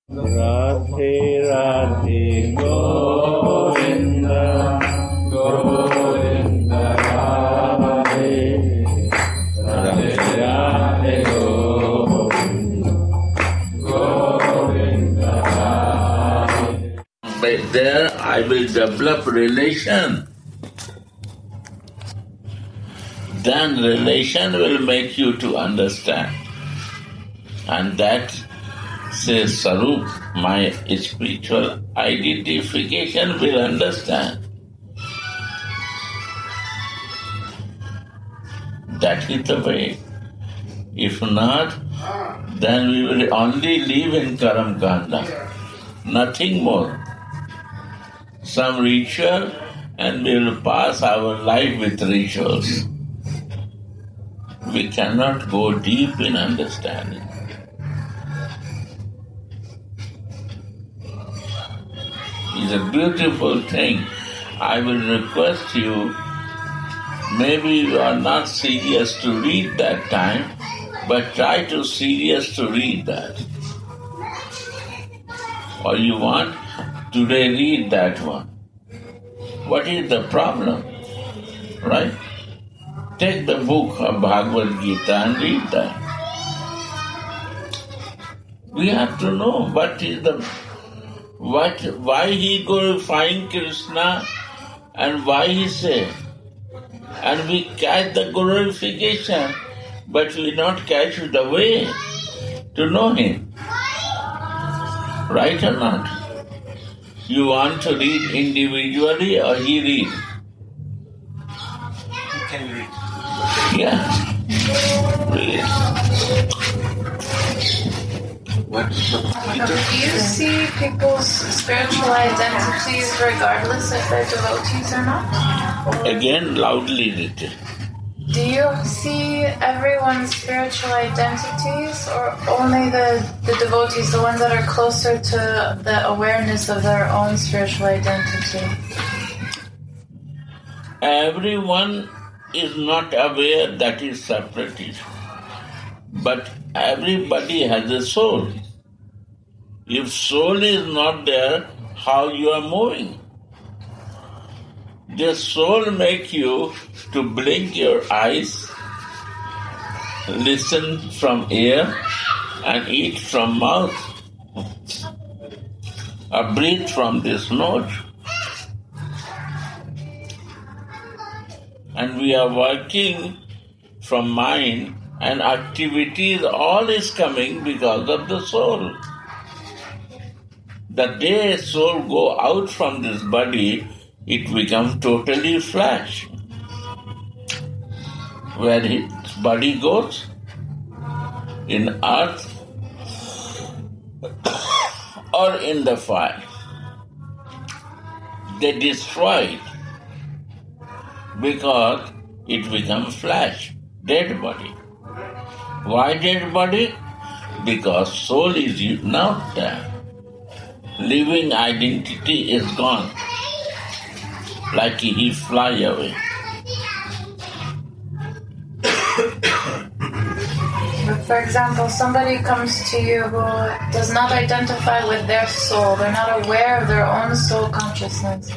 Radhe Radhe Govinda Govinda Radhe Radhe Radhe Govinda Govinda Radhe. But there I will develop relation. Then relation will make you to understand. And that says Sarup, my spiritual identification will understand. That is the way. If not, then we will only live in Karam Kanda. Nothing more. Some ritual and we will pass our life with rituals. We cannot go deep in understanding. It's a beautiful thing. I will request you, maybe you are not serious to read that time, but try to serious to read that. Or you want, today read that one. What is the problem? Right? Take the book of Bhagavad Gita and read that. We have to know why he glorifying Krishna and why he say. And we catch the glorification, but we not catch the way to know him. Right or not? You want to read individually or he read? He can read. Yeah. Read. What? Do you see people's spiritual identities regardless if they're devotees or not? Again, loudly read. Do you see everyone's spiritual identities or only the devotees, the ones that are closer to the awareness of their own spiritual identity? Everyone is not aware that is separatist. But everybody has a soul. If soul is not there, how you are moving? The soul make you to blink your eyes, listen from ear, and eat from mouth, or breathe from this nose. And we are working from mind, and activities, all is coming because of the soul. The day soul go out from this body, it becomes totally flesh. Where its body goes, in earth or in the fire. They destroy it because it becomes flesh, dead body. Why dead body? Because soul is not there. Living identity is gone. Like he fly away. But for example, somebody comes to you who does not identify with their soul. They're not aware of their own soul consciousness.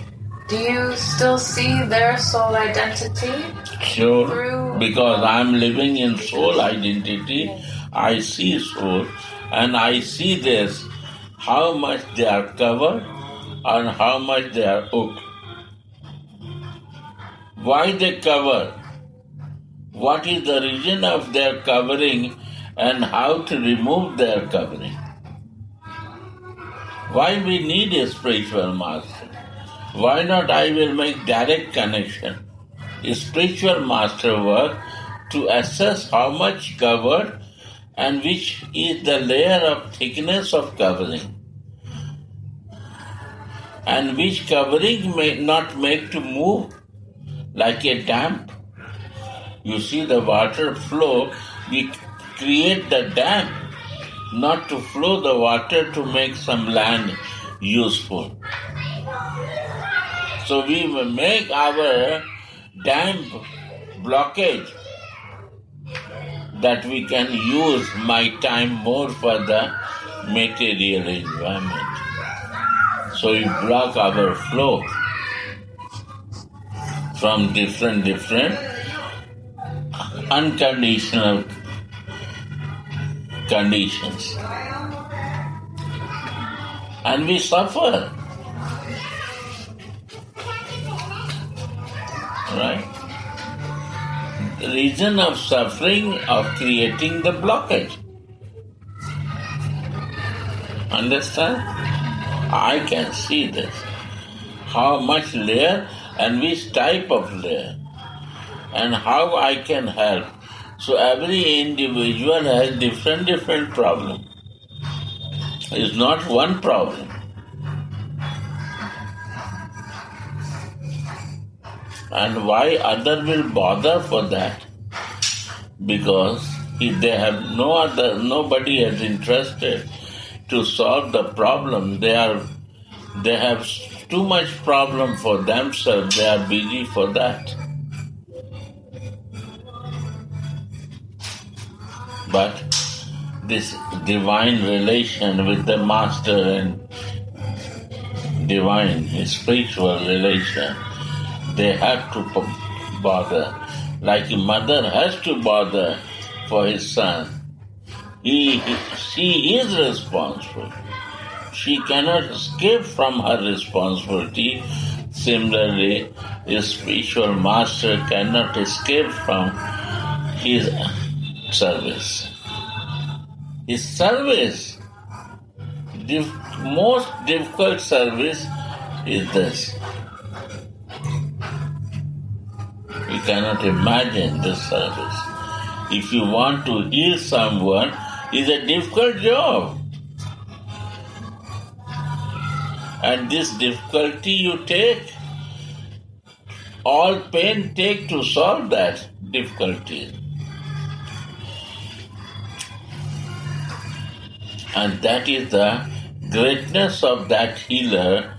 Do you still see their soul identity? Sure, because I'm living in soul identity, I see soul, and I see this, how much they are covered and how much they are hooked. Why they cover? What is the reason of their covering and how to remove their covering? Why we need a spiritual master? Why not I will make direct connection? A spiritual master work to assess how much covered and which is the layer of thickness of covering. And which covering may not make to move like a dam. You see the water flow, we create the dam not to flow the water to make some land useful. So we will make our dam blockage that we can use my time more for the material enjoyment. So we block our flow from different unconditional conditions. And we suffer. Right? The reason of suffering of creating the blockage. Understand? I can see this. How much layer and which type of layer. And how I can help. So every individual has different problems. It's not one problem. And why other will bother for that? Because if they have nobody is interested to solve the problem. They have too much problem for themselves. They are busy for that. But this divine relation with the master and divine spiritual relation, they have to bother. Like a mother has to bother for his son. She is responsible. She cannot escape from her responsibility. Similarly, a spiritual master cannot escape from his service. His service, the most difficult service is this. You cannot imagine this service. If you want to heal someone, it's a difficult job. And this difficulty you take, all pain take to solve that difficulty. And that is the greatness of that healer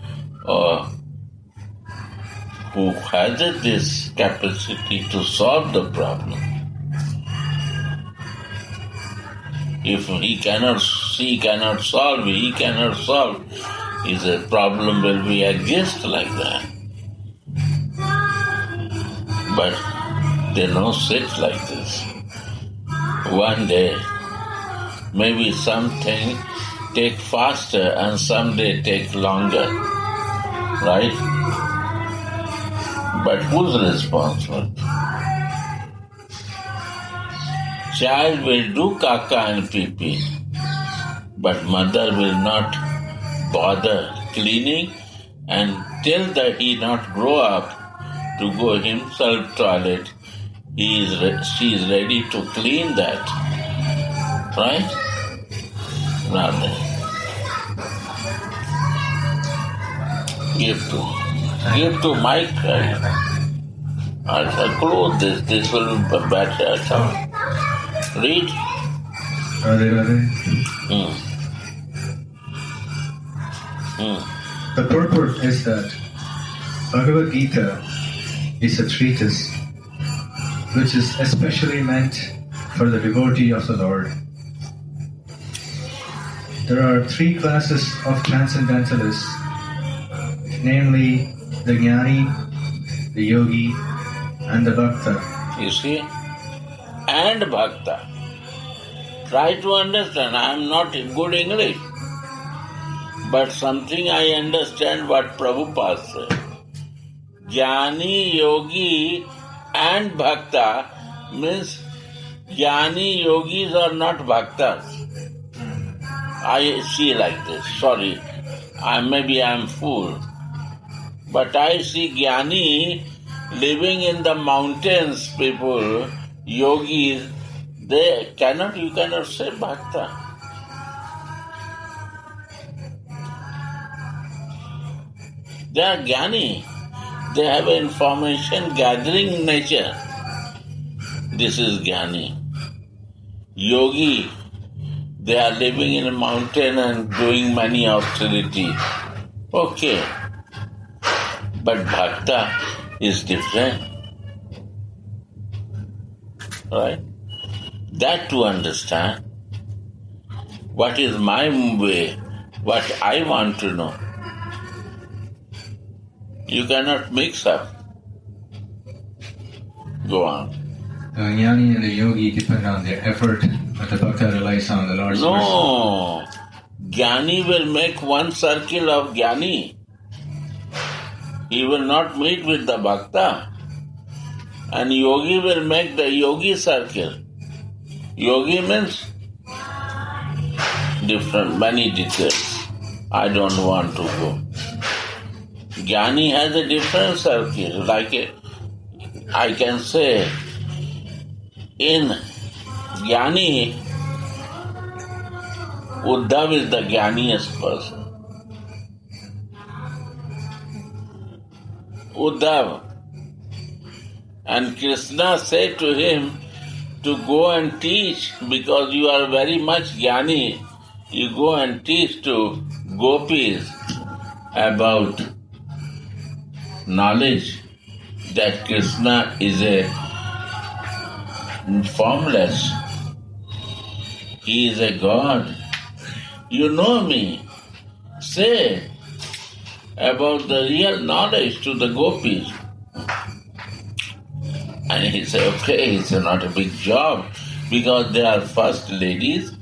who has this capacity to solve the problem. If he cannot solve, his problem will be exist like that. But they don't sit like this. One day, maybe something take faster and someday take longer. Right? But who's responsible? Child will do kaka and pee-pee, but mother will not bother cleaning until that he not grow up to go himself toilet. She is ready to clean that. Right? Now then. Give to Mike. I shall close this. This will be better. Read. Radhe. The purport is that Bhagavad Gita is a treatise which is especially meant for the devotee of the Lord. There are three classes of transcendentalists, namely the Jnani, the Yogi, and the Bhakta. You see? And Bhakta. Try to understand. I am not in good English. But something I understand what Prabhupada said. Jnani, Yogi, and Bhakta means Jnani, Yogis are not Bhaktas. I see like this. Sorry. Maybe I am fool. But I see Jnani living in the mountains, people, Yogis, you cannot say Bhakta. They are Jnani. They have information gathering nature. This is Jnani. Yogi, they are living in a mountain and doing many austerities. Okay. But Bhakta is different. Right? That to understand, what is my way, what I want to know. You cannot mix up. Go on. The jnani and the yogi depend on their effort, but the bhakta relies on the Lord's mercy. No. Jnani will make one circle of jnani. He will not meet with the bhakta. And yogi will make the yogi circle. Yogi means different, many details. I don't want to go. Jnani has a different circle. I can say, in Jnani, Uddhav is the jnaniest person. Uddhav. And Krishna said to him to go and teach, because you are very much jnani. You go and teach to gopis about knowledge that Krishna is a formless. He is a God. You know me. Say about the real knowledge to the gopis. And he said, okay, it's not a big job because they are first ladies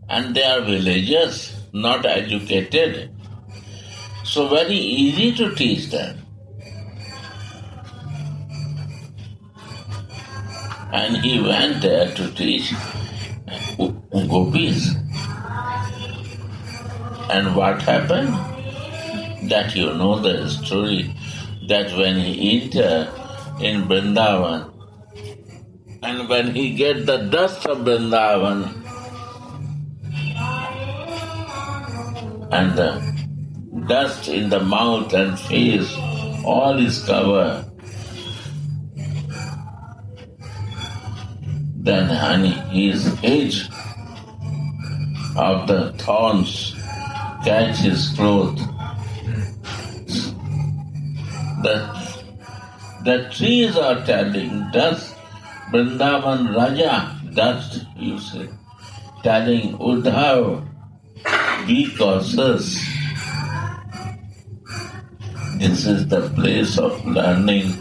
and they are villagers, not educated. So very easy to teach them. And he went there to teach gopis. And what happened? That you know the story, that when he entered in Vrindavan, and when he get the dust of Vrindavan and the dust in the mouth and face, all is covered, then his edge of the thorns catch his cloth. The trees are telling, dust, Vrindavan Raja, dust, you say, telling Uddhav, be cautious. This is the place of learning.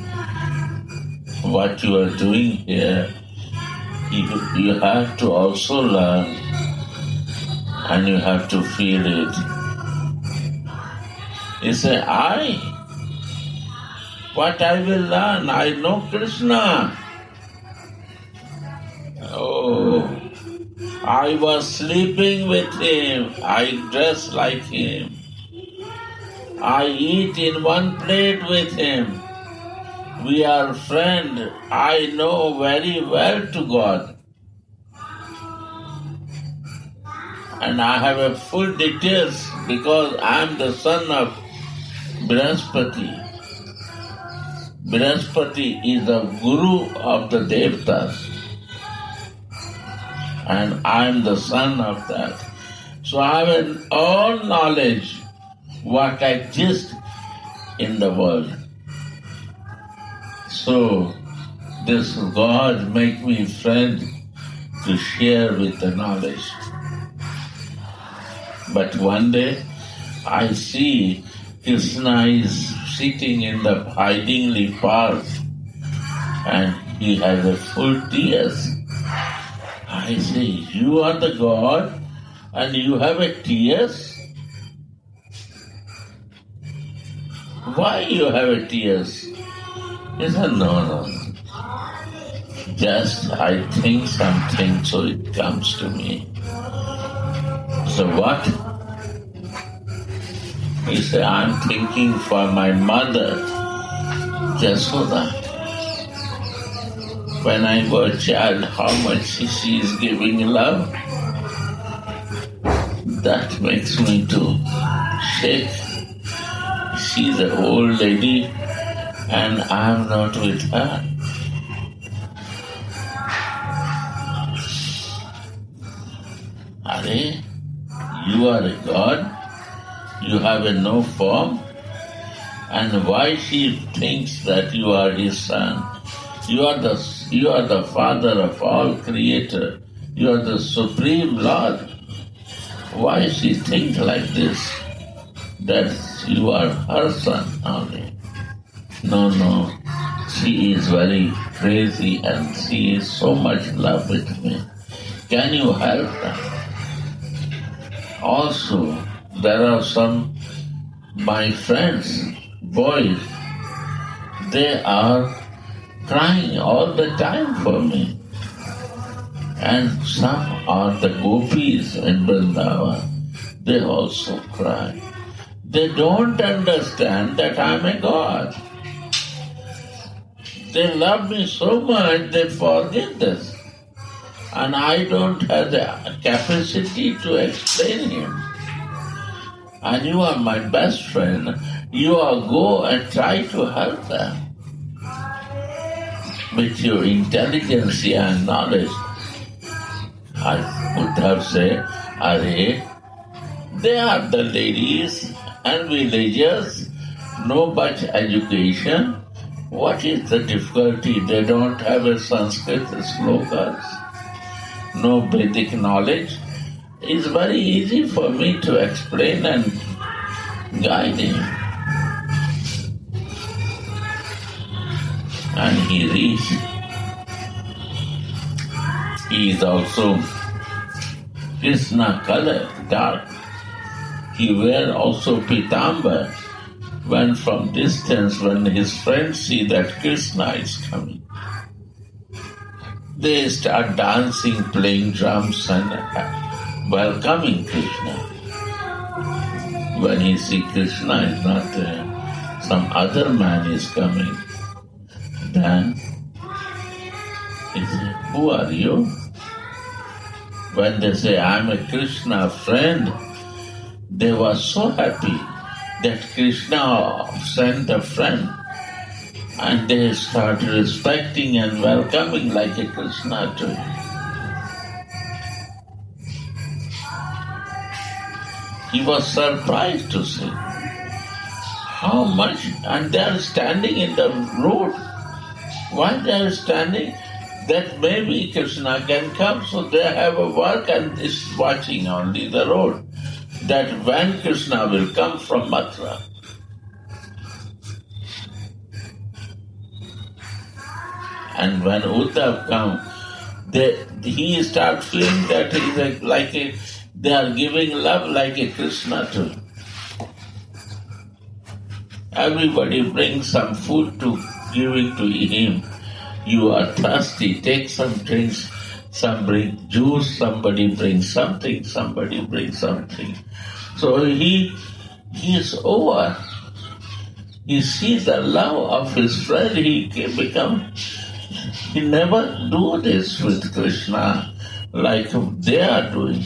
What you are doing here, you have to also learn, and you have to feel it. He said, what I will learn? I know Krishna. Oh, I was sleeping with him. I dress like him. I eat in one plate with him. We are friends. I know very well to God. And I have a full details because I am the son of Brihaspati. Brihaspati is the guru of the Devatas. And I am the son of that. So I have all knowledge what exists in the world. So this God make me friend to share with the knowledge. But one day I see Krishna is sitting in the hidingly park and he has a full tears. I say, you are the God and you have a tears? Why you have a tears? He said, no. Just I think something, so it comes to me. So what? He said, I'm thinking for my mother, Jasoda. When I was a child, how much she is giving love. That makes me to shake. She's an old lady and I'm not with her. Are you are a God? You have a no form? And why she thinks that you are his son? You are the father of all creator. You are the supreme Lord. why she thinks like this, that you are her son only. No, she is very crazy and she is so much in love with me. Can you help her? Also, there are some my friends, boys, they are crying all the time for me. And some are the gopis in Vrindavan, they also cry. They don't understand that I am a god. They love me so much, they forget this. And I don't have the capacity to explain him. And you are my best friend. You are go and try to help them. With your intelligence and knowledge, I would have said, Are they are the ladies and villagers, no much education. What is the difficulty? They don't have a Sanskrit slokas, no Vedic knowledge. It's very easy for me to explain and guide him. And he reached. He is also Krishna color, dark. He wear also pitambar. When from distance, when his friends see that Krishna is coming, they start dancing, playing drums and welcoming Krishna. When he see Krishna is not there, some other man is coming, then he says, Who are you? When they say, I am a Krishna friend, they were so happy that Krishna sent a friend, and they start respecting and welcoming like a Krishna to him. He was surprised to see how much, and they are standing in the road. Why they are standing? That maybe Krishna can come, so they have a work and is watching only the road. That when Krishna will come from Mathura. And when Uddhav comes, he starts feeling that they are giving love like a Krishna to him. Everybody brings some food to giving to him. You are thirsty, take some drinks. Some bring juice, somebody brings something, somebody brings something. So he is over. He sees the love of his friend. He never do this with Krishna like they are doing.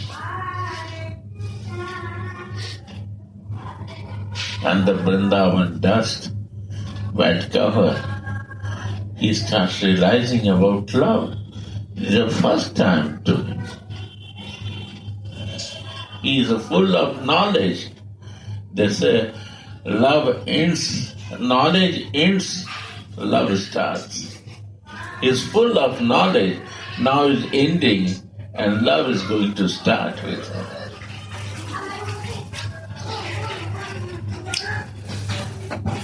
And the Vrindavan dust, wet cover, he starts realizing about love. It's the first time to him. He is full of knowledge. They say, love ends, knowledge ends, love starts. He is full of knowledge, now is ending, and love is going to start with him.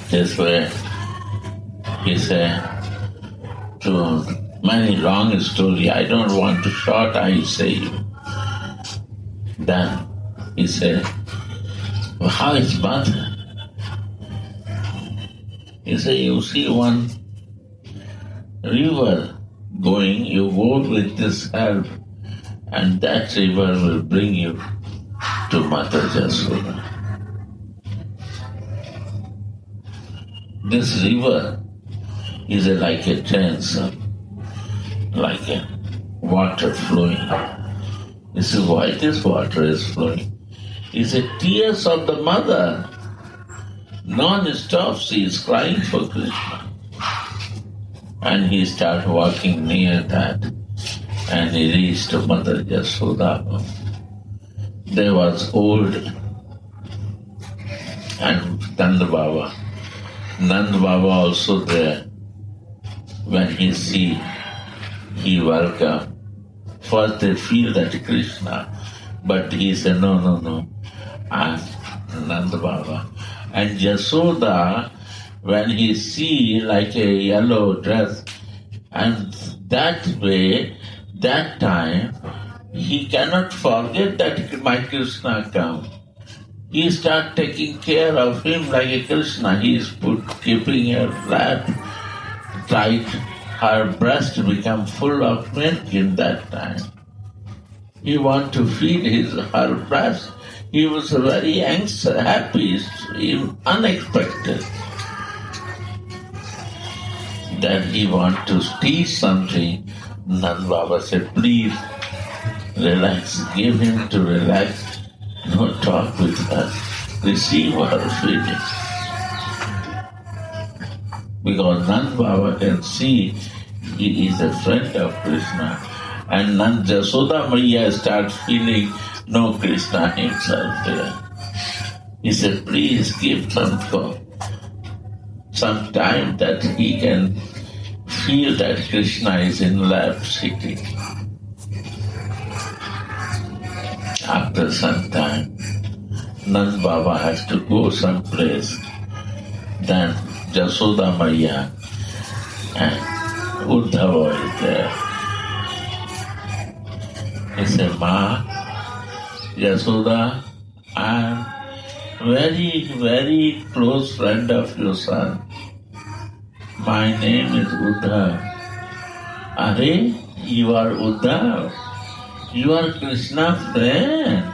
This way, he said, to many long story, I don't want to short, I say. Then he said, how is mother? He said, you see one river going, you go with this help, and that river will bring you to Mother Jasoda. This river is like a transom, like a water flowing. This is why this water is flowing. It's the tears of the mother. Non-stop she is crying for Krishna. And he started walking near that, and he reached to Mother Jasoda. They was old, and Nanda Baba also there. When he see, he welcome. First they feel that Krishna, But he said, no, I'm Nanda Baba. And Jasoda, when he see like a yellow dress, and that way, that time, he cannot forget that my Krishna come. He start taking care of him like a Krishna. He is keeping her flat, tight. Her breast become full of milk in that time. He want to feed her breast. He was very anxious, happy, unexpected. Then he want to teach something. Nand Baba said, please relax, give him to relax. No talk with her. Receive her feelings. Because Nand Baba can see he is a friend of Krishna. And Nand Jasoda Maiya starts feeling no Krishna himself there. He said, please give some time that he can feel that Krishna is in lap sitting. After some time, Nand Baba has to go someplace. Then Jasoda Maiya and Uddhava is there. He said, Ma, Jasoda, I am very, very close friend of your son. My name is Uddhav. Are, you are Uddhav. You are Krishna's friend.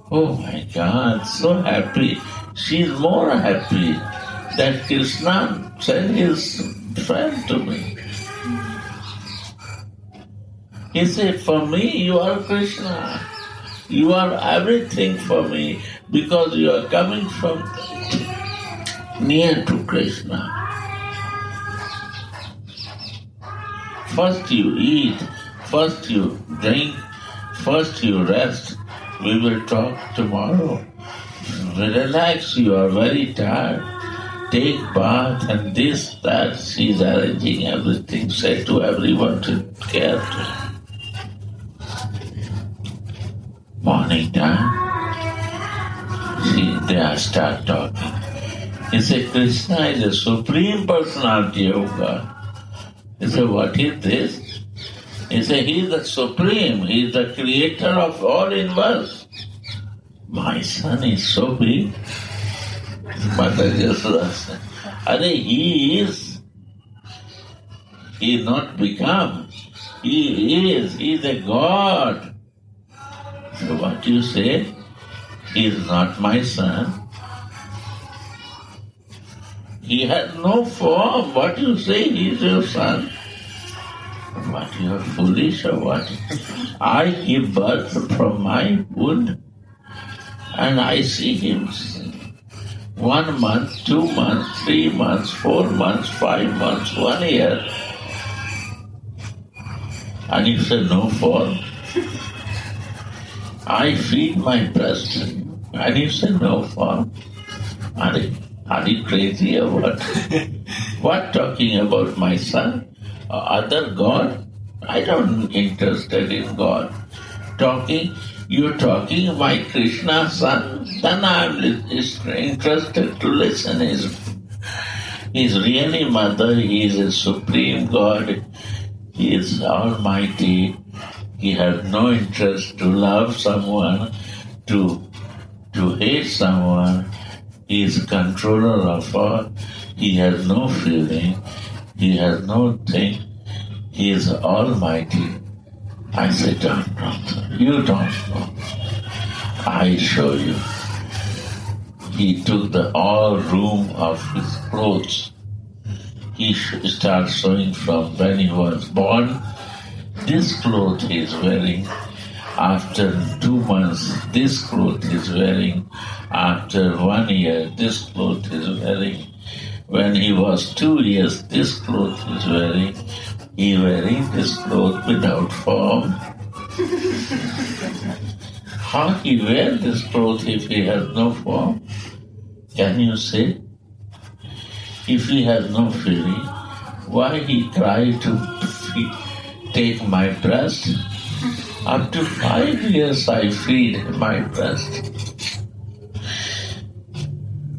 Oh my God, so happy. She is more happy that Krishna sent his friend to me. He said, for me, you are Krishna. You are everything for me because you are coming from near to Krishna. First you eat, first you drink, first you rest. We will talk tomorrow. Relax, you are very tired. Take bath and this, that. She's arranging everything. Say to everyone to care to him. Morning time, they start talking. He said, Krishna is a supreme personality of God. He said, what is this? He said, he is the supreme, he is the creator of all universe. My son is so big. Mother Jasoda said, he is not become. He is a God. So what you say, he is not my son. He has no form. What you say, he is your son. What, you are foolish or what? I give birth from my womb and I see him 1 month, 2 months, 3 months, 4 months, 5 months, 1 year. And you say no form. I feed my breast and you say no form. Are you crazy or what? What talking about my son? Other God? I don't interested in God. You're talking my Krishna son? Then I'm interested to listen. He's really mother, he is a supreme God, he is almighty. He has no interest to love someone, to hate someone. He is controller of all. He has no feeling. He has no thing. He is almighty. I say, don't know. You don't know. I show you. He took the all room of his clothes. He starts showing from when he was born. This cloth he is wearing. After 2 months, this cloth he is wearing. After 1 year, this cloth he is wearing. When he was 2 years, this cloth he is wearing. He wearing this cloth without form. How he wear this cloth if he has no form? Can you say? If he has no feeling, why he try to take my breast? Up to 5 years I feed my breast.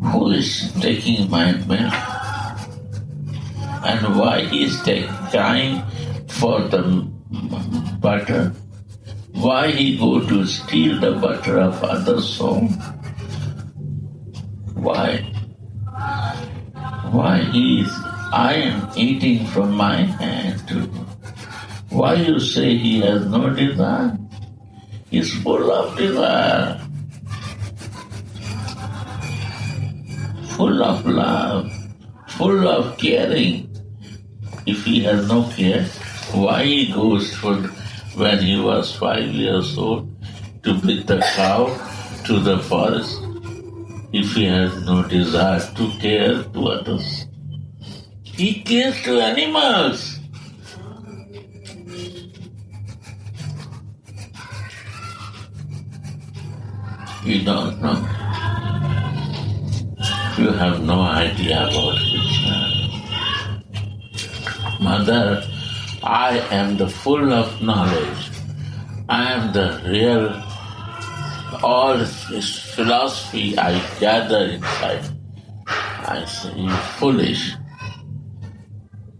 Who is taking my milk? And why he is crying for the butter? Why he go to steal the butter of others' soul? Why? Why I am eating from my hand too. Why you say he has no desire? He's full of desire, full of love, full of caring. If he has no care, why he goes when he was 5 years old to bring the cow to the forest? If he has no desire to care to others, he cares to animals. You don't know. You have no idea about Krishna. Mother, I am the full of knowledge. I am the real, all this philosophy I gather inside. I say, you foolish.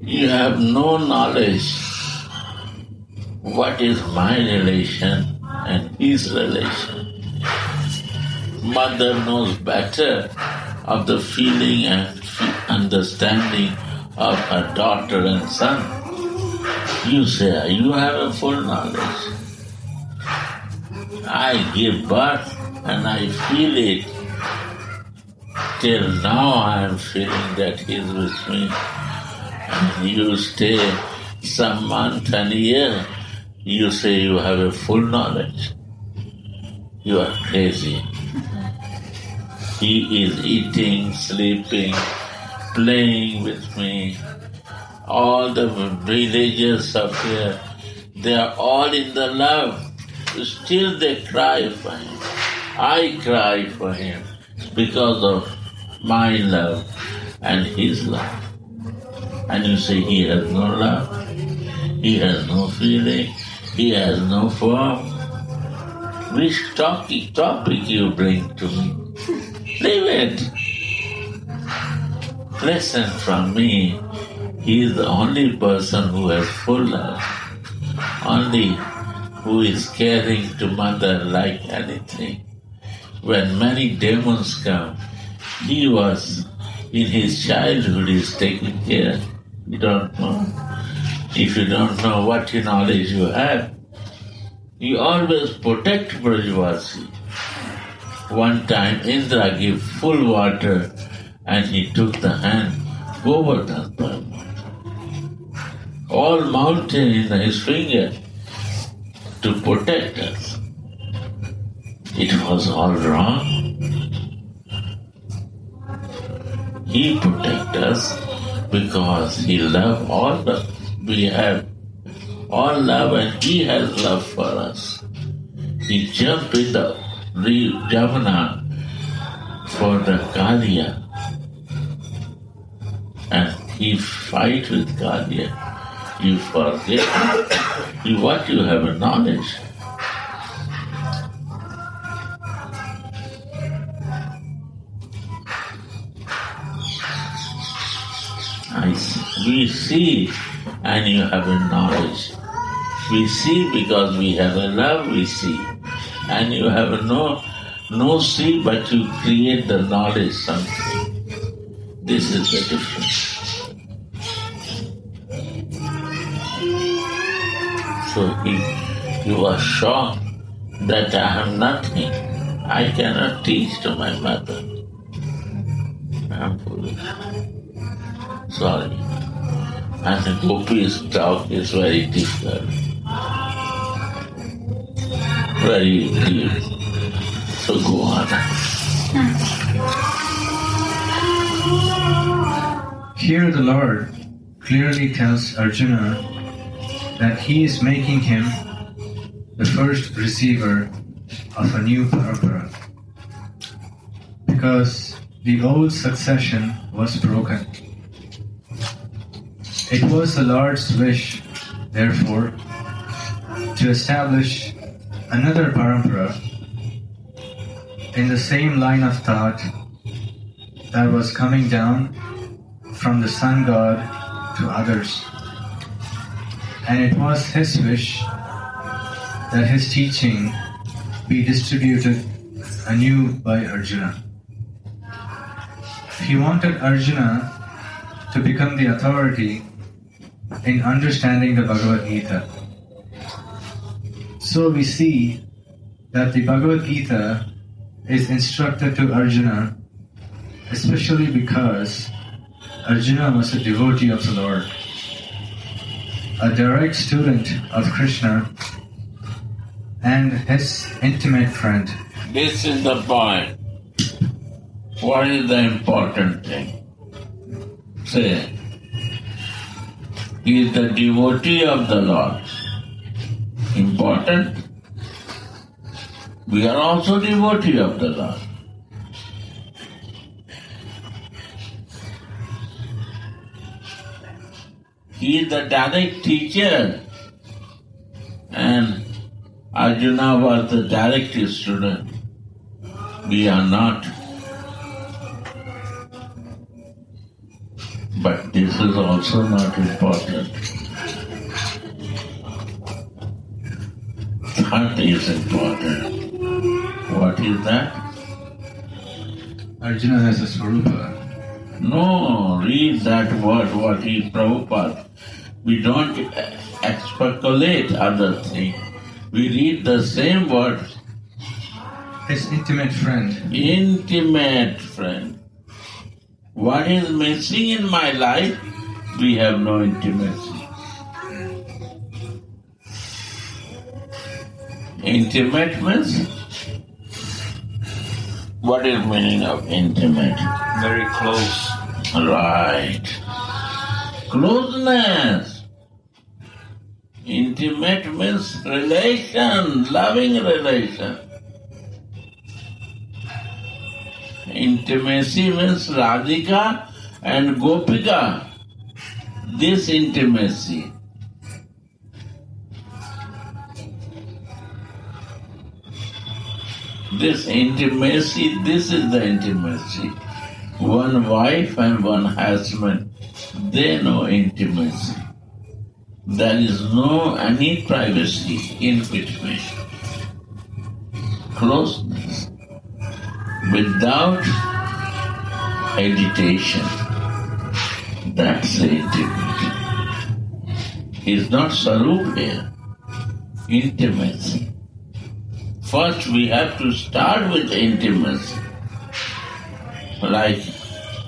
You have no knowledge. What is my relation and his relation? Mother knows better of the feeling and understanding of her daughter and son. You say, you have a full knowledge. I give birth and I feel it. Till now I am feeling that he is with me. And you stay some month and year, you say you have a full knowledge. You are crazy. He is eating, sleeping, playing with me. All the villagers up here, they are all in the love. Still they cry for him. I cry for him because of my love and his love. And you say he has no love, he has no feeling, he has no form. Which topic you bring to me? Leave it. Listen from me. He is the only person who has full love. Only who is caring to mother like anything. When many demons come, he was in his childhood is taking care. You don't know. If you don't know what knowledge you have, you always protect Brajvasi. One time Indra gave full water and he took the hand, Govardhan Parvat. All mountain in his finger to protect us. It was all wrong. He protects us because he loves all that we have. All love and he has love for us. He jumped in the Jamuna for the Kaliya and he fight with Kaliya. You forget what you have a knowledge. We see and you have a knowledge. We see because we have a love, we see. And you have a no see, but you create the knowledge something. This is the difference. So he was shocked that I have nothing. I cannot teach to my mother. I am foolish. Sorry. And the Gopi's talk is very difficult. Very deep. So go on. Here the Lord clearly tells Arjuna that he is making him the first receiver of a new parampara, because the old succession was broken. It was the Lord's wish, therefore, to establish another parampara in the same line of thought that was coming down from the sun god to others. And it was his wish that his teaching be distributed anew by Arjuna. He wanted Arjuna to become the authority in understanding the Bhagavad Gita. So we see that the Bhagavad Gita is instructed to Arjuna, especially because Arjuna was a devotee of the Lord, a direct student of Krishna, and his intimate friend. This is the point. What is the important thing? Say, he is the devotee of the Lord. Important. We are also devotee of the Lord. He is the direct teacher, and Arjuna was the direct student. We are not. But this is also not important. That is important. What is that? Arjuna has a swarupa. No, read that word, what is Prabhupada. We don't speculate other things. We read the same words. His intimate friend. Intimate friend. What is missing in my life? We have no intimacy. Intimate means? What is meaning of intimate? Very close. Right. Closeness. Intimate means relation, loving relation. Intimacy means Radhika and Gopika. This intimacy. This is the intimacy. One wife and one husband, they know intimacy. There is no any privacy in between. Closeness. Without agitation. That's the intimacy. It's not Sarup here. Intimacy. First we have to start with intimacy. Like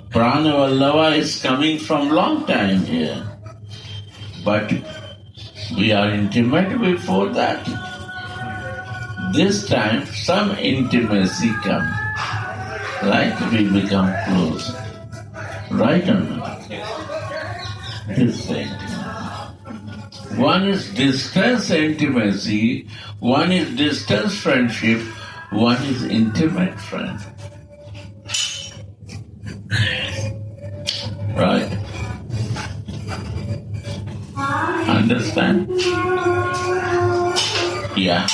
Pranavallava is coming from long time here. But we are intimate before that. This time some intimacy comes. Like we become close. Right or not? This thing. One is distance intimacy, one is distance friendship, one is intimate friend. Right? Understand? Yeah.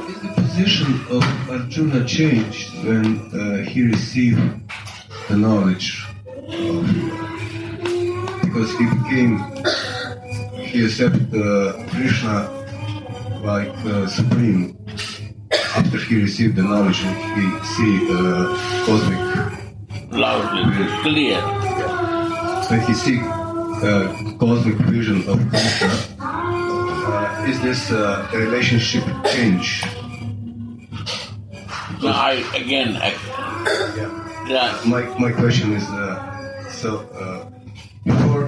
Is the position of Arjuna changed when he received the knowledge? Because he accepted Krishna like supreme. After he received the knowledge, he see cosmic. Loudly, clear. When he see cosmic vision of Krishna, is this relationship change? No, yeah. My question is, before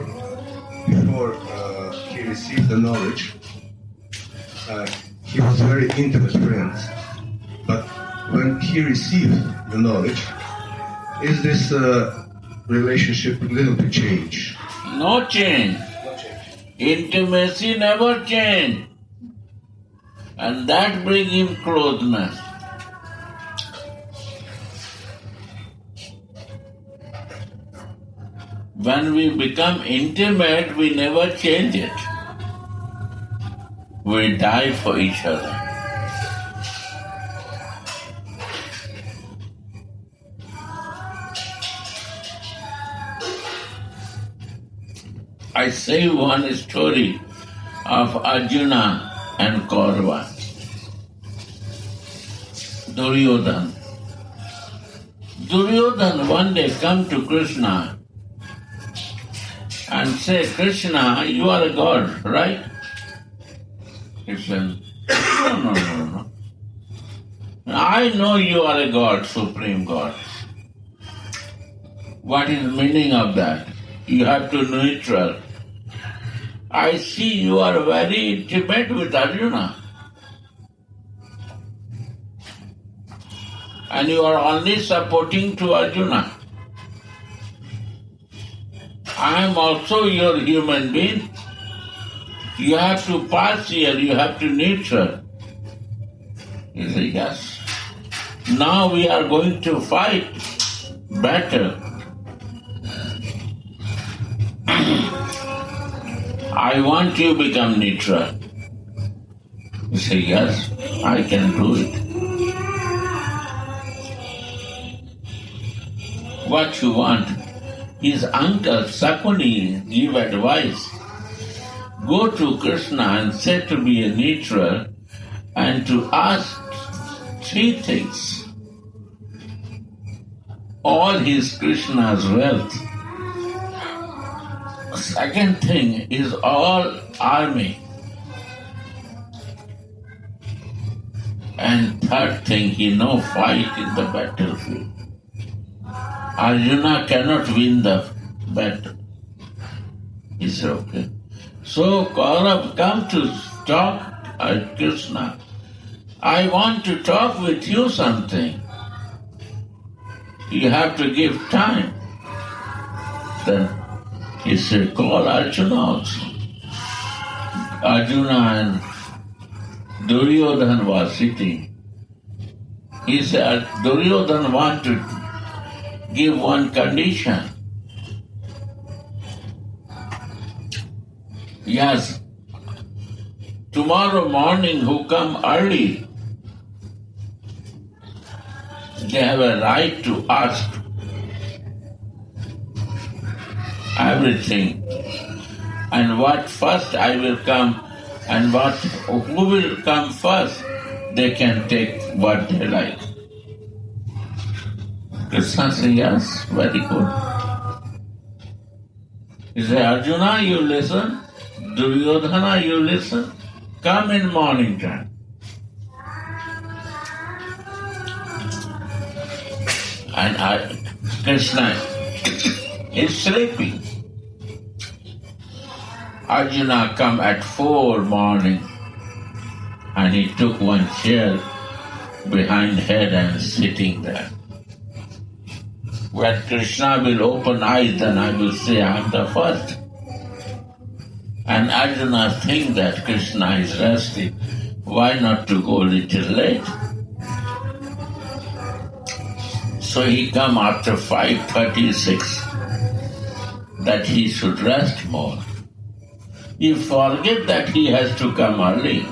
he received the knowledge, he was very intimate friends. But when he received the knowledge, is this relationship a little bit change? No change. Intimacy never change. And that brings him closeness. When we become intimate, we never change it. We die for each other. I say one story of Arjuna and Kaurava. Duryodhana. Duryodhana one day come to Krishna and say, Krishna, you are a god, right? He said, no. I know you are a god, supreme god. What is the meaning of that? You have to neutral. I see you are very intimate with Arjuna. And you are only supporting to Arjuna. I am also your human being. You have to pass here, you have to neutral. He said, yes. Now we are going to fight better. I want you to become neutral. You say, yes, I can do it. What you want? His uncle Sakuni give advice. Go to Krishna and say to be a neutral and to ask three things. All his Krishna's wealth. Second thing is all army. And third thing, he no fight in the battlefield. Arjuna cannot win the battle. He said, okay. So Kaurav come to talk to Krishna. I want to talk with you something. You have to give time. Then he said, call Arjuna also. Arjuna and Duryodhana was sitting. He said, Duryodhana want to give one condition. Yes, tomorrow morning who come early, they have a right to ask everything. And what first I will come and who will come first, they can take what they like. Krishna said, yes, very good. He said, Arjuna, you listen. Duryodhana, you listen. Come in morning time. And Krishna is sleeping. Arjuna come at 4 morning and he took one chair behind head and sitting there. When Krishna will open eyes, then I will say I am the first. And Arjuna think that Krishna is resting. Why not to go a little late? So he come after 5:36 that he should rest more. He forget that he has to come early.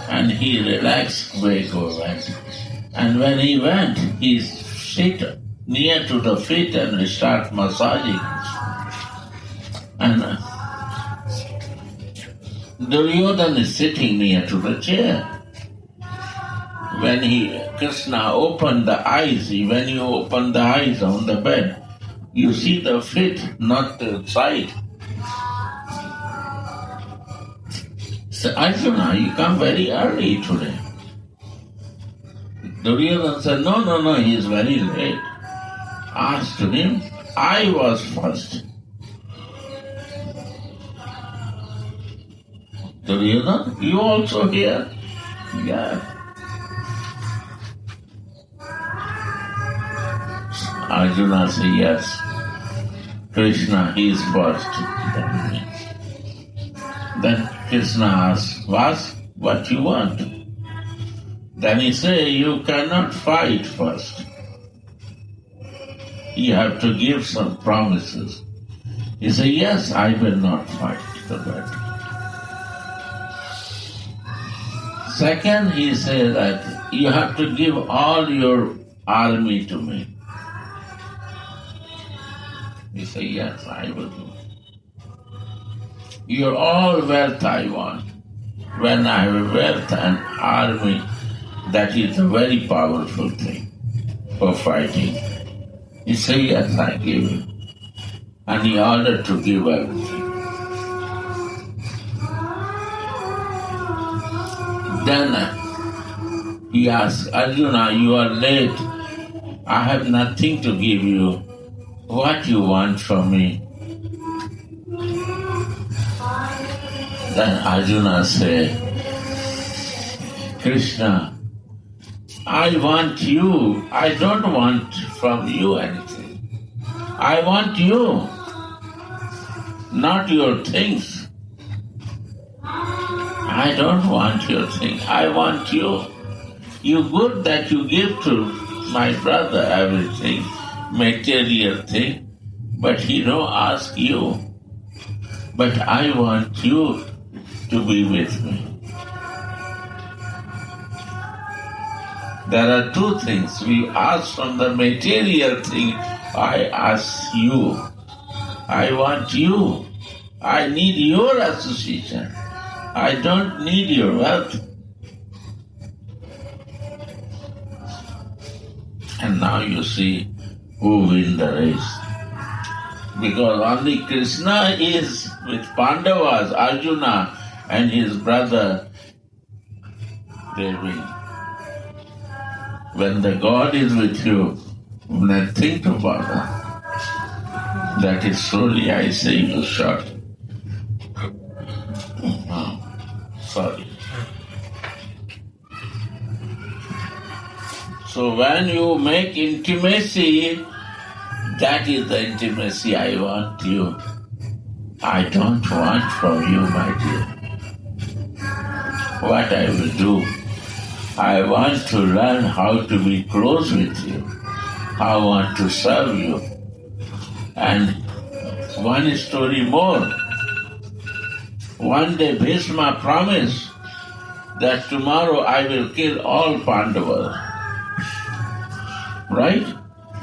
And he relaxed way went. And when he went, he sit near to the feet and start massaging. And Duryodhana is sitting near to the chair. When Krishna opened the eyes, when you open the eyes on the bed, you see the feet, not the side. So Arjuna, you come very early today. Duryodhana said, no, he is very late. Asked to him, I was first. Duryodhana, you also here? Yeah. Arjuna said, yes. Krishna, he is first. Then Krishna asked, what you want? Then he said, you cannot fight first. You have to give some promises. He said, yes, I will not fight the battle. Second, he said that you have to give all your army to me. He said, yes, I will do. You're all wealth I want. When I have wealth and army, that is a very powerful thing for fighting. He said, yes, I give you. And he ordered to give everything. Then he asked, Arjuna, you are late. I have nothing to give you. What you want from me? Then Arjuna said, Krishna, I want you. I don't want from you anything. I want you, not your things. I don't want your things. I want you. You good that you give to my brother everything, material thing, but he don't ask you. But I want you to be with me. There are two things. We ask from the material thing. I ask you. I want you. I need your association. I don't need your wealth. And now you see who wins the race. Because only Krishna is with Pandavas, Arjuna and his brother, they win. When the God is with you, nothing to bother. That is slowly I say you short. Sorry. So when you make intimacy, that is the intimacy I want you. I don't want from you, my dear. What I will do, I want to learn how to be close with you. I want to serve you. And one story more. One day Bhishma promised that tomorrow I will kill all Pandavas. Right?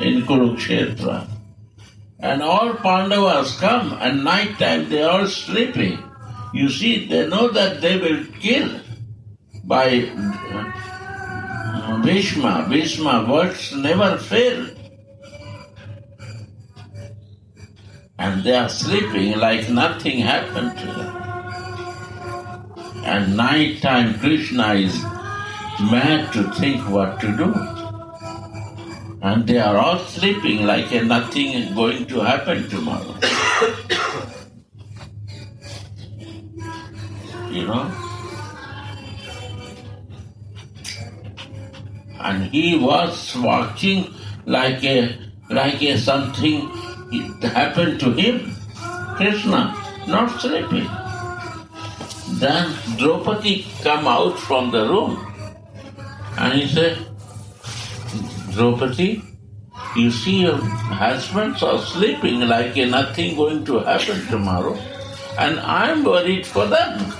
In Kurukshetra. And all Pandavas come, and night time they are sleeping. You see, they know that they will kill by Bhishma. Bhishma words never fail. And they are sleeping like nothing happened to them. And night time Krishna is mad to think what to do. And they are all sleeping like nothing is going to happen tomorrow. You know? And he was watching like a something happened to him. Krishna, not sleeping. Then Draupadi come out from the room and he said, Draupadi, you see your husbands are sleeping like nothing going to happen tomorrow, and I am worried for them.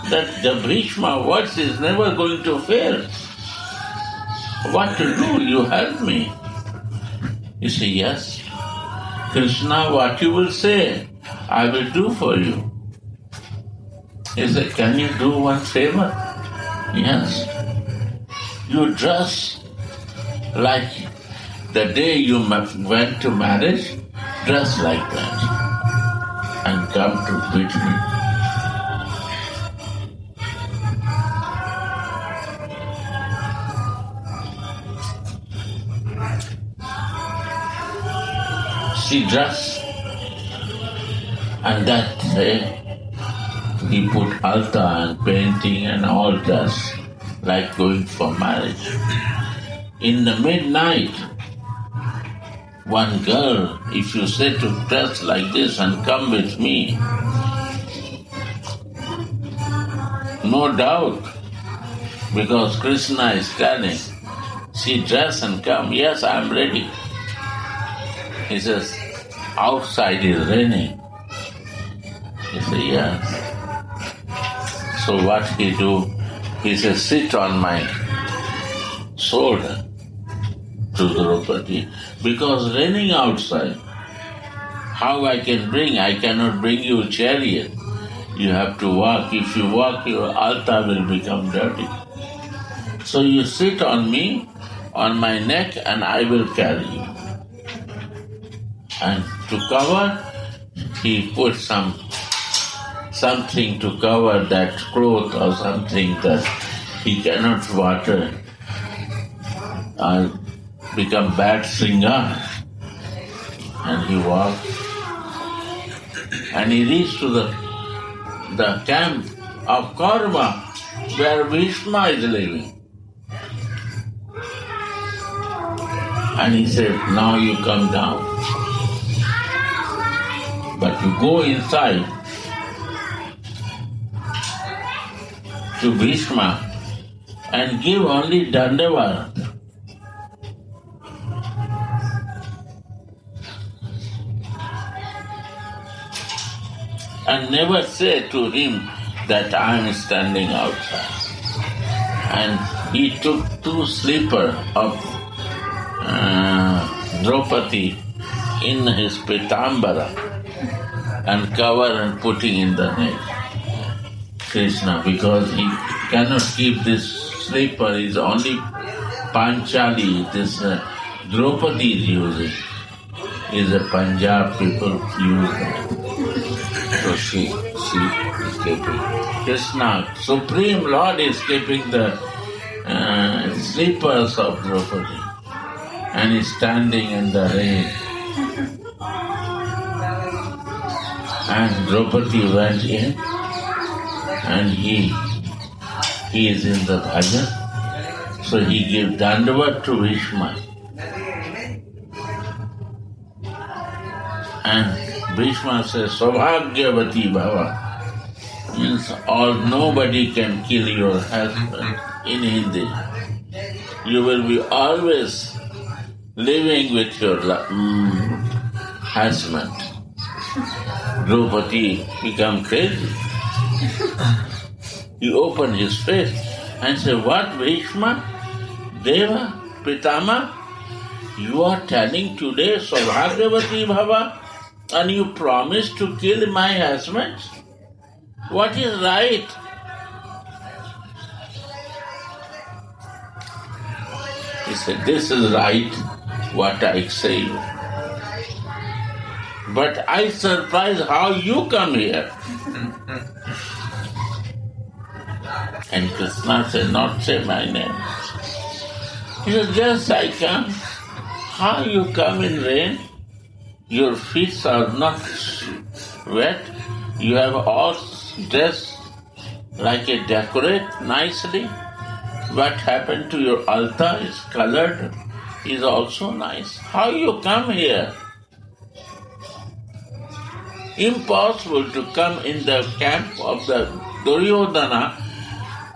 That the Bhishma words is never going to fail. What to do? You help me. You say, yes. Krishna, what you will say, I will do for you. He said, can you do one favor? Yes. You dress like the day you went to marriage, dress like that and come to meet me. She dressed, and that day he put altar and painting and all dress like going for marriage. In the midnight, one girl, if you say to dress like this and come with me, no doubt, because Krishna is standing, she dress and come. Yes, I am ready. He says, outside is raining. He said, yes. So what he do? He says, sit on my shoulder to Draupadi. Because raining outside, how I can bring? I cannot bring you a chariot. You have to walk. If you walk, your altar will become dirty. So you sit on me, on my neck, and I will carry you. And to cover, he put something to cover that cloth or something that he cannot water or become bad singer. And he walked. And he reached to the camp of Kaurava where Bhishma is living. And he said, now you come down. But you go inside to Bhishma and give only Dandavat. And never say to him that I am standing outside. And he took 2 slippers of Draupadi in his pitambara and cover and putting in the neck. Krishna, because he cannot keep this slipper, is only Panchali, this Draupadi is using. Is a Punjab people use that. So she is keeping. Krishna, Supreme Lord, is keeping the slippers of Draupadi. And is standing in the rain. And Draupadi went in, and he is in the bhajan. So he gave Dandavat to Bhishma. And Bhishma says, Saubhagyavati Bhava. Means nobody can kill your husband in Hindi. You will be always living with your husband. Draupadi become crazy. He opened his face and said, what, Bhishma? Deva? Pitama? You are telling today Saubhagyavati Bhava and you promise to kill my husband? What is right? He said, this is right, what I say. But I surprised how you come here. And Krishna said, not say my name. He said, just I come. How you come in rain? Your feet are not wet. You have all dressed like a decorate nicely. What happened to your altar is colored, is also nice. How you come here? Impossible to come in the camp of the Duryodhana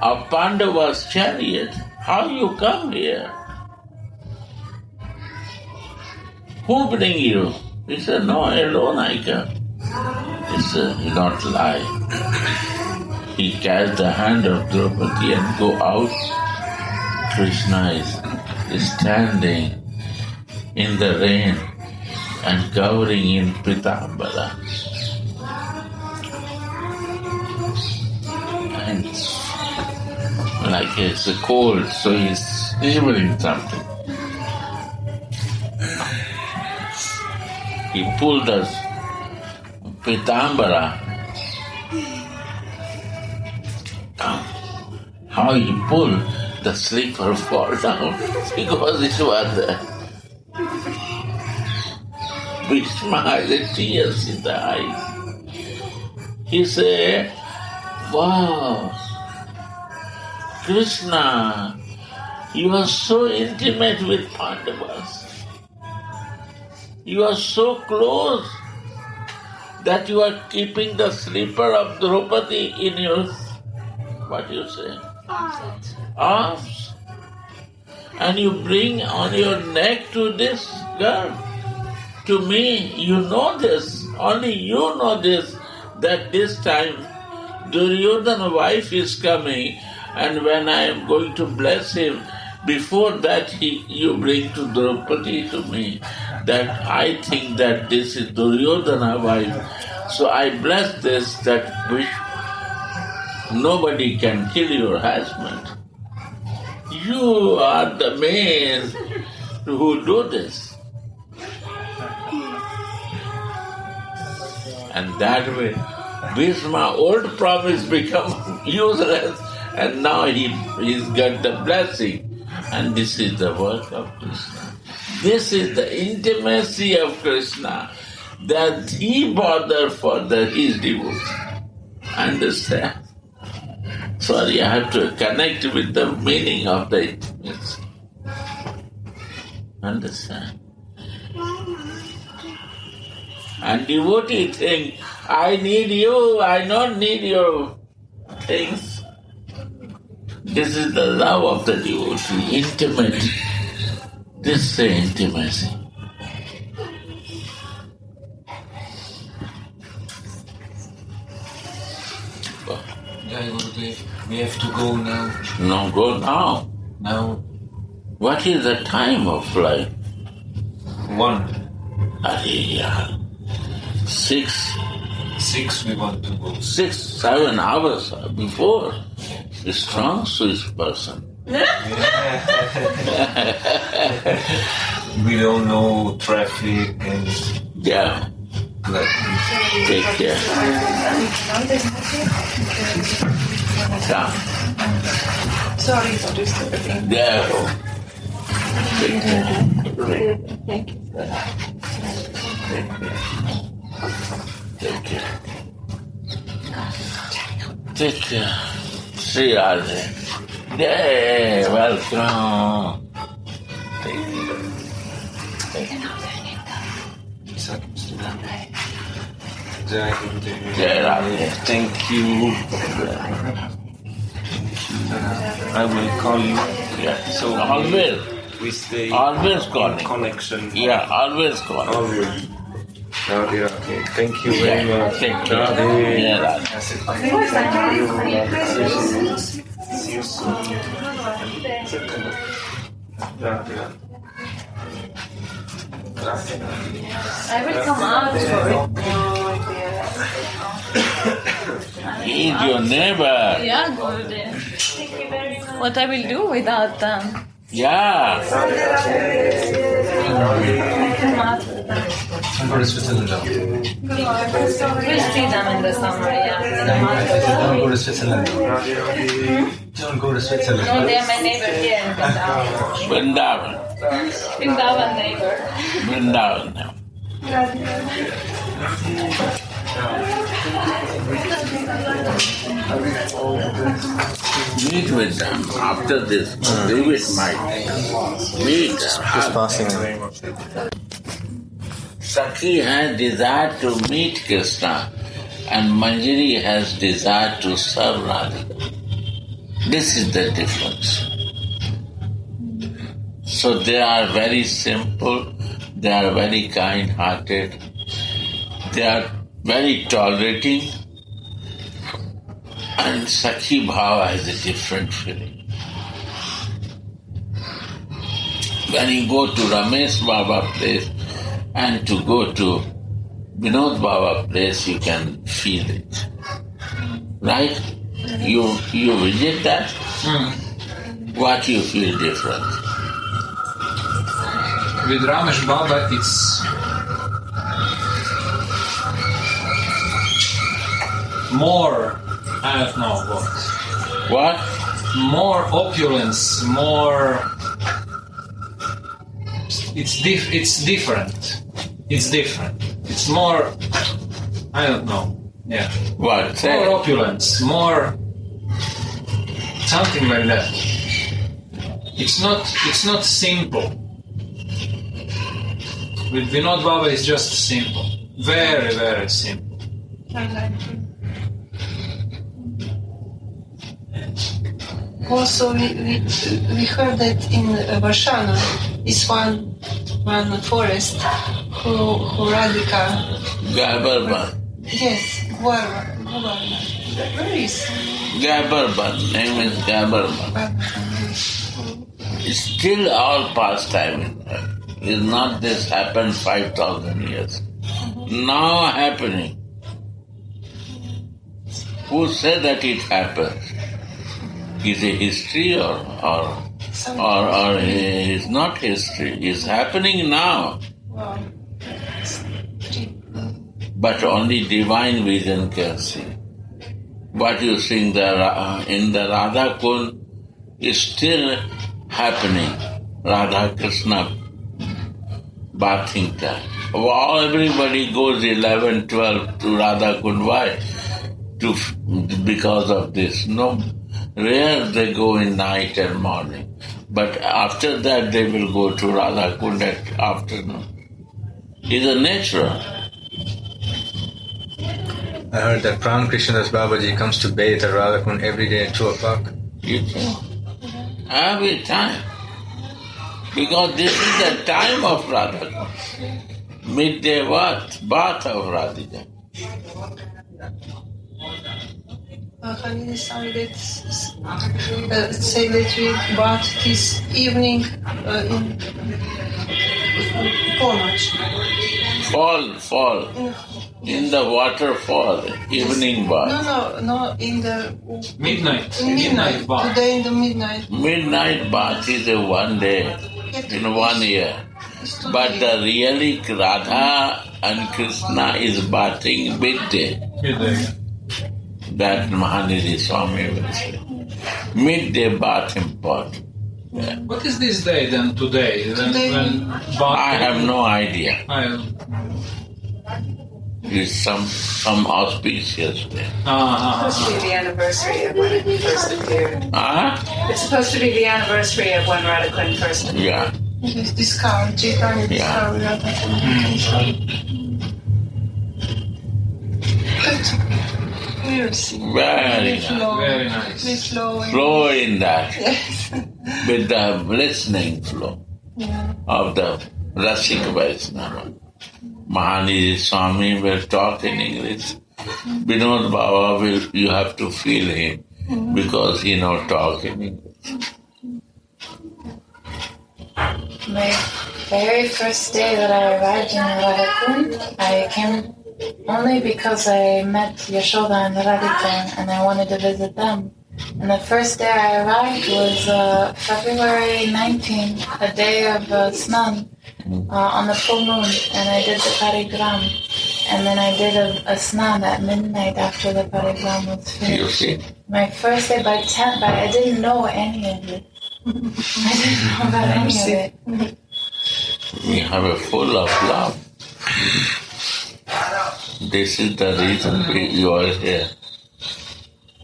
of Pandava's chariot. How you come here? Who bring you? He said, no, alone I come. He said, not lie. He catch the hand of Draupadi and go out. Krishna is standing in the rain and covering in Pitambara. And like it's cold, so he's shivering something. He pulled us Pitambara. How he pulled, the slipper fall down because it was there. Bhishma had the tears in the eyes. He said, wow, Krishna, you are so intimate with Pandavas. You are so close that you are keeping the slipper of Draupadi in your, what do you say? Arms. and you bring on your neck to this girl. To me, you know this, only you know this, that this time Duryodhana's wife is coming, and when I am going to bless him, before that you bring to Draupadi to me, that I think that this is Duryodhana's wife. So I bless this, that which nobody can kill your husband. You are the man who do this. And that way, Bhishma old promise become useless, and now he's got the blessing. And this is the work of Krishna. This is the intimacy of Krishna, that he bothered for his devotion. Understand? Sorry, I have to connect with the meaning of the intimacy. Understand? And devotee think, I need you, I don't need your things. This is the love of the devotee, intimate. This is the intimacy. Jai Gurudev, we have to go now. No, go now. Now, What is the time of flight? 1. Arey, 6 we want to go. 6-7 hours before. A strong Swiss person. We don't know traffic and Yeah, like take care. Yeah. Sorry for disturbing. Yeah. Take care. Thank you. Take care. Take care. See you all there. Yeah, welcome. Take care. Jai Gurudev. Jai Radhe. Thank you. I will call you. Yeah. So Always. we stay Always in calling. connection. Yeah, always calling. Always. Radhe, Radhe. Thank you very much. Take care. Radhe. Yeah, Radhe. See you soon. Radhe, Radhe. I will come out for it. He's your neighbor. Yeah, Gurudev. What I will do without them? Yeah. Don't go to Switzerland now. We'll see them in the summer, Don't go yeah. to Switzerland. Don't go to Switzerland. No, they are my neighbor here in Vrindavan. Vrindavan. Vrindavan neighbor. Vrindavan now. Meet with them after this. Leave it, Mike. Meet. Just passing. Sakhi has desire to meet Krishna, and Manjari has desire to serve Radhika. This is the difference. So they are very simple, they are very kind-hearted, they are very tolerating, and Sakhi Bhava has a different feeling. When you go to Ramesh Baba place and to go to Vinod Baba place, you can feel it. Right? You visit that? What you feel different? With Ramesh Baba, it's more, I don't know what. What? More opulence, more. It's different. It's different. It's more. I don't know. Yeah. What? Say More it. opulence, more. Something like that. It's not simple. With Vinod Baba, it's just simple. Very, very simple. Also, we heard that in Varshana is one forest who Radhika. Gabarban. Yes, Guarna. Where is? Gabarban. Name is Gabarban. It's still all pastime. It's not this happened 5,000 years. Now happening. Who said that it happened? Is it history or is not history? It's happening now. Wow. But only divine vision can see. What you see in the Radha Kund is still happening. Radha Krishna bathing time. Wow, everybody goes 11, 12 to Radha Kund. Why? Because of this. No, rare they go in night and morning. But after that they will go to Radha Kund at afternoon. It's a natural. I heard that Krishnas Babaji comes to bathe at Radhakund every day at 2 o'clock. You think? Every time. Because this is the time of Radha. Midday what? Bath of Radhika. Halini say that we bath this evening in Ponoch. Fall. In the waterfall, evening bath. No, in the Midnight. in midnight. bath. Today in the midnight. Midnight bath is a one day, in 1 year. But the really Radha and Krishna is bathing midday. That Mahanidhi Swami will say. Midday bath important. Yeah. What is this day then today? When I have no idea. It's some auspicious day. It's supposed to be the anniversary of when it first appeared. It's supposed to be the anniversary of when Radhakund first appeared. Yeah. It is discovered. Chaitanya discovered we will see. Very nice. Very nice. We flow. Flow in that. Yes. With the listening flow of the Rasik Vaisnava. Mahanidhi Swami will talk in English. Vinod Baba you have to feel him because he knows talk in English. My very first day that I arrived in Radhakund, I came only because I met Yashoda and Radhika and I wanted to visit them. And the first day I arrived was February 19th, a day of Snan, on the full moon, and I did the parigram. And then I did a Snan at midnight after the parigram was finished. You see? My first day by 10, but I didn't know any of it. I didn't know about any of it. We have a full of love. This is the reason you are here.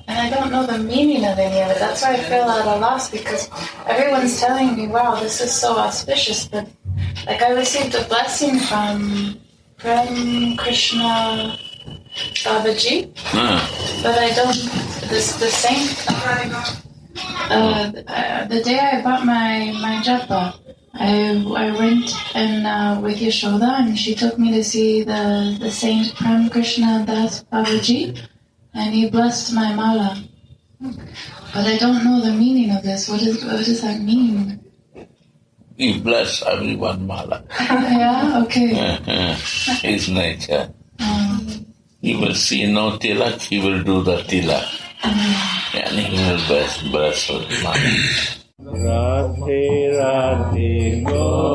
And I don't know the meaning of any of it. That's why I feel at a loss, because everyone's telling me, wow, this is so auspicious. But like I received a blessing from Krishna Babaji, but I don't, the same, the day I bought my japa, I went and with Yashoda, and she took me to see the Saint Prem Krishna Das Babaji, and he blessed my mala. But I don't know the meaning of this. What does that mean? He bless everyone mala. Yeah, okay. His nature. He will see no tilak, he will do the tilak. And he will bless with mala. Radhe Radhe Go